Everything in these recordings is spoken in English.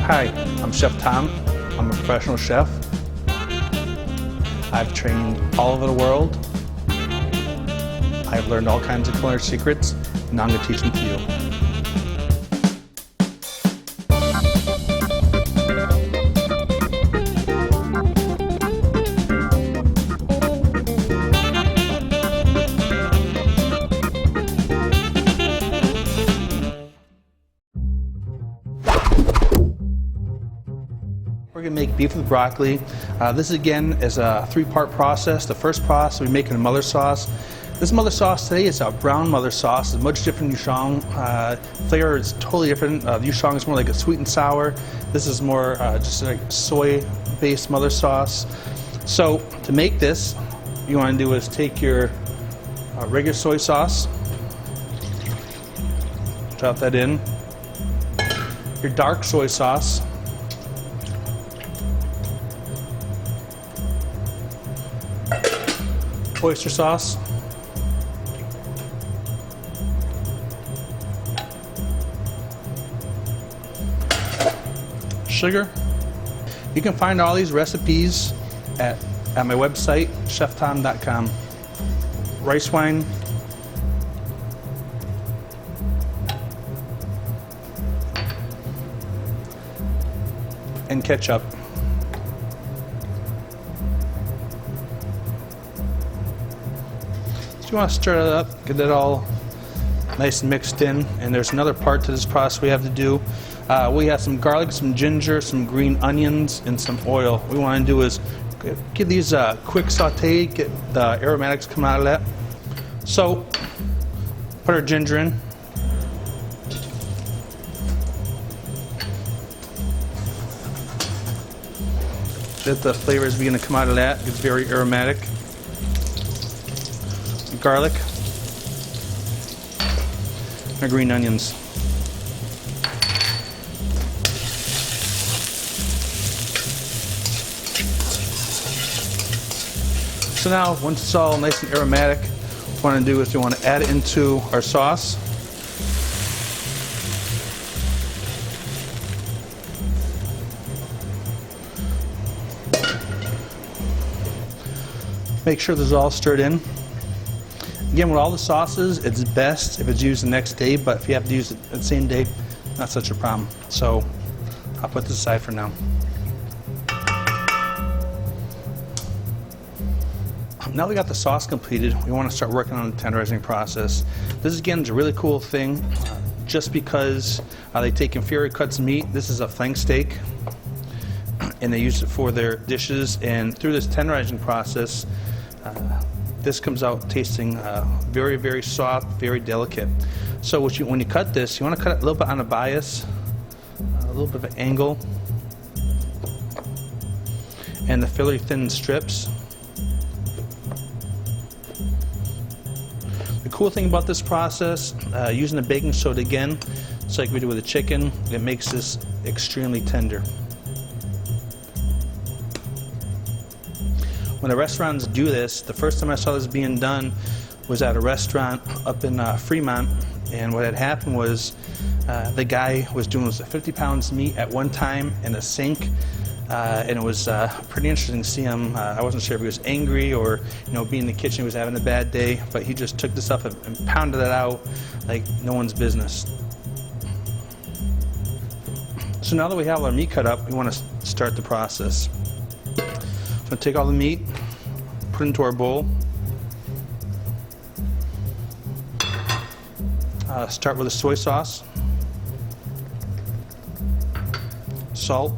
Hi, I'm Chef Tomm. I'm a professional chef. I've trained all over the world. I've learned all kinds of culinary secrets, and now I'm going to teach them to you. We're going to make beef with broccoli. This again is a three-part process. The first process, we're making a mother sauce. This mother sauce today is a brown mother sauce. It's much different than Yushang. Flavor is totally different. Yushang is more like a sweet and sour. This is more just like soy-based mother sauce. So to make this, what you want to do is take your regular soy sauce, drop that in, your dark soy sauce, oyster sauce, sugar. You can find all these recipes at my website, cheftomm.com. Rice wine, and ketchup. So you want to stir it up, get it all nice and mixed in. And there's another part to this process we have to do. We have some garlic, some ginger, some green onions, and some oil. What we want to do is give these a quick saute, get the aromatics come out of that. So put our ginger in. Let the flavors begin to come out of that. It's very aromatic. Garlic, and green onions. So now, once it's all nice and aromatic, what we want to do is we want to add it into our sauce. Make sure this is all stirred in. Again, with all the sauces, it's best if it's used the next day, but if you have to use it the same day, not such a problem. So I'll put this aside for now. Now we got the sauce completed, we want to start working on the tenderizing process. This again is a really cool thing, just because they take inferior cuts of meat. This is a flank steak, and they use it for their dishes. And through this tenderizing process, this comes out tasting very, very soft, very delicate. So when you cut this, you want to cut it a little bit on a bias, a little bit of an angle, and the fairly thin strips. The cool thing about this process, using the baking soda again, just like we do with the chicken, it makes this extremely tender. When the restaurants do this, the first time I saw this being done was at a restaurant up in Fremont, and what had happened was the guy was doing 50 pounds of meat at one time in a sink, and it was pretty interesting to see him. I wasn't sure if he was angry or, being in the kitchen, he was having a bad day, but he just took this up and pounded it out like no one's business. So now that we have our meat cut up, we want to start the process. So take all the meat, put it into our bowl. Start with the soy sauce, salt,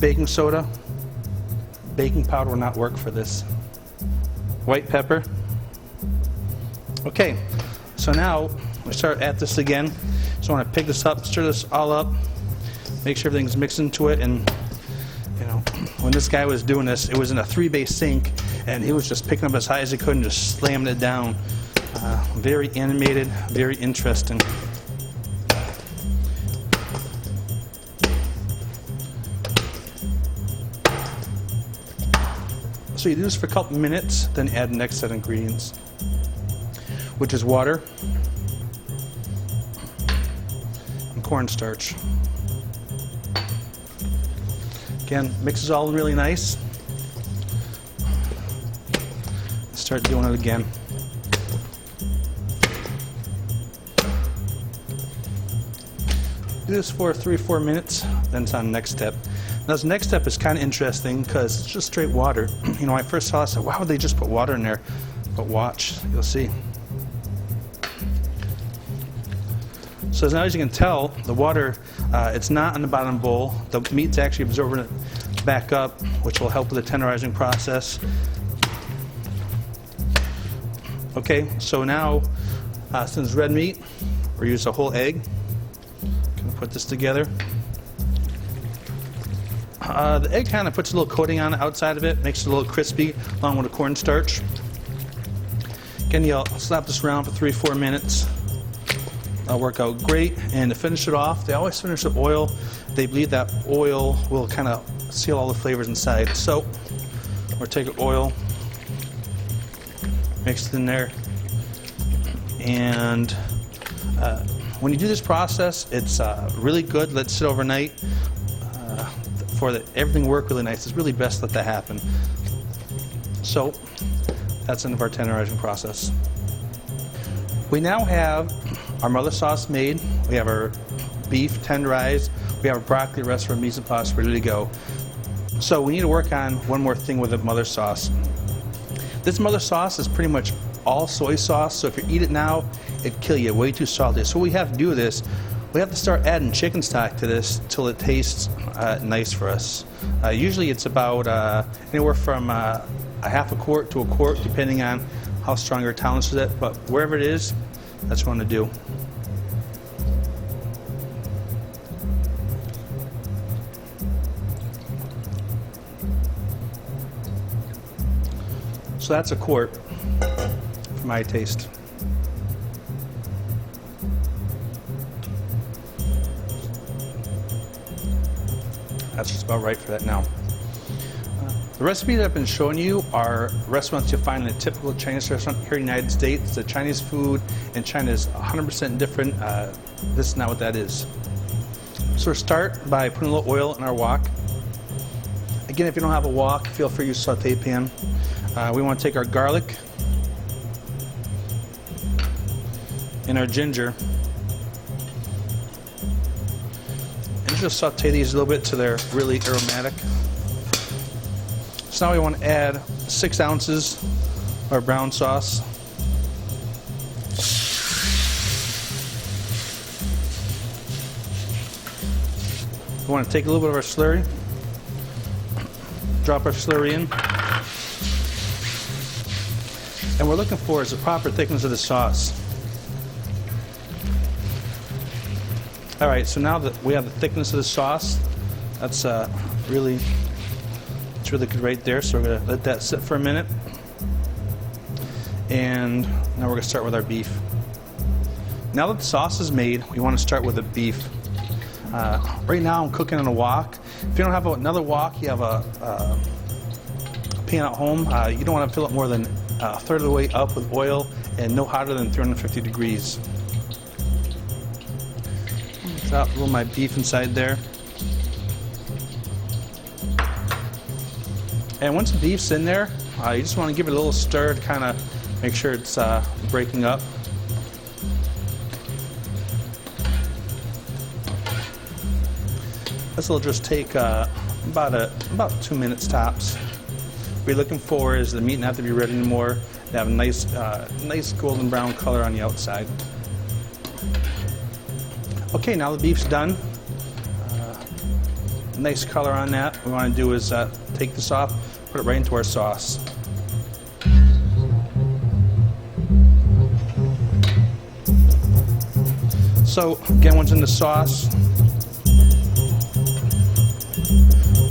baking soda. Baking powder will not work for this. White pepper. Okay, so now we start at this again. So I want to pick this up, stir this all up. Make sure everything's mixed into it, and when this guy was doing this, it was in a 3-bay sink, and he was just picking up as high as he could and just slamming it down. Very animated, very interesting. So you do this for a couple minutes, then add the next set of ingredients, which is water, cornstarch. Again, mixes all really nice. Start doing it again. Do this for 3 or 4 minutes, then it's on the next step. Now this next step is kind of interesting because it's just straight water. You know, when I first saw it, I said, why would they just put water in there? But watch, you'll see. So now as you can tell, the water, it's not on the bottom bowl. The meat's actually absorbing it back up, which will help with the tenderizing process. Okay, so now, since red meat, we're using a whole egg. Gonna put this together. The egg kind of puts a little coating on the outside of it, makes it a little crispy, along with the cornstarch. Again, you'll slap this around for 3 or 4 minutes. That'll work out great. And to finish it off, they always finish with oil. They believe that oil will kind of seal all the flavors inside. So, we're taking oil, mix it in there, and when you do this process, it's really good. Let it sit overnight for everything work really nice. It's really best to let that happen. So that's the end of our tenderizing process. We now have our mother sauce made. We have our beef tenderized. We have our broccoli, rest of our mise en place ready to go. So we need to work on one more thing with the mother sauce. This mother sauce is pretty much all soy sauce, so if you eat it now, it'd kill you, way too salty. So what we have to do with this, we have to start adding chicken stock to this till it tastes nice for us. Usually it's about anywhere from a half a quart to a quart, depending on how strong your tolerance is at, but wherever it is, that's what I'm gonna do. So that's a quart for my taste. That's just about right for that now. The recipes that I've been showing you are restaurants you'll find in a typical Chinese restaurant here in the United States. The Chinese food in China is 100% different. This is not what that is. So we'll start by putting a little oil in our wok. Again, if you don't have a wok, feel free to use a saute pan. We want to take our garlic and our ginger and just saute these a little bit till they're really aromatic. So now we want to add 6 ounces of our brown sauce. We want to take a little bit of our slurry, drop our slurry in. And what we're looking for is the proper thickness of the sauce. All right, so now that we have the thickness of the sauce, that's really good right there. So we're gonna let that sit for a minute. And now we're gonna start with our beef. Now that the sauce is made, we want to start with the beef. Right now I'm cooking in a wok. If you don't have another wok, you have a pan at home. You don't want to fill it more than a third of the way up with oil and no hotter than 350 degrees. Drop a little of my beef inside there. And once the beef's in there, you just want to give it a little stir to kind of make sure it's breaking up. This will just take about 2 minutes tops. What we're looking for is the meat not to be red anymore, to have a nice golden brown color on the outside. Okay, now the beef's done. Nice color on that. What we want to do is take this off, put it right into our sauce. So again, once in the sauce,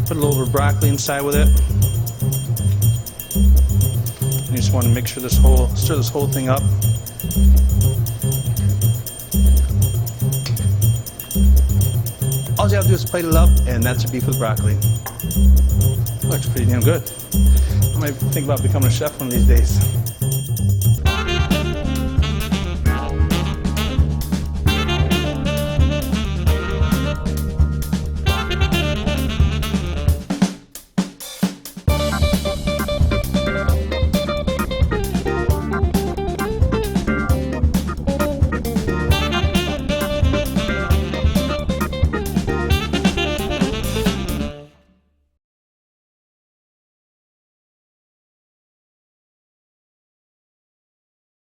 put a little bit of broccoli inside with it. You just want to make sure stir this whole thing up. All you have to do is plate it up, and that's your beef with broccoli. Looks pretty damn good. I might think about becoming a chef one of these days.